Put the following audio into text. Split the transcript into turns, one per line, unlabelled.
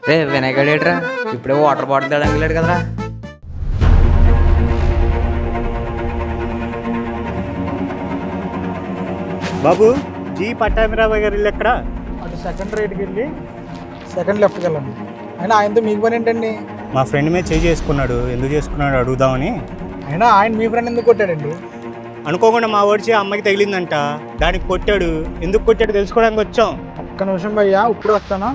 రే వినాయకుడేట్రా ఇప్పుడే water bottle తేడానికి వెళ్ళాడు కదరా.
బాబు జీ పట్టాభిరావు గారి ఇల్లు ఎక్కడ?
అటు సెకండ్ రైట్కి వెళ్ళి సెకండ్ లెఫ్ట్కి వెళ్ళండి. అయినా ఆయనతో మీకు పని ఏంటండి?
మా ఫ్రెండ్ మీద చేసుకున్నాడు, ఎందుకు చేసుకున్నాడు అడుగుదామని.
అయినా ఆయన మీ ఫ్రెండ్ ఎందుకు కొట్టాడండి?
అనుకోకుండా మా ఓడిచి అమ్మాయికి తగిలిందంట, దానికి కొట్టాడు. ఎందుకు కొట్టాడు తెలుసుకోవడానికి వచ్చాం.
ఒక్క నిమిషం భయ్యా, ఇప్పుడు వస్తాను.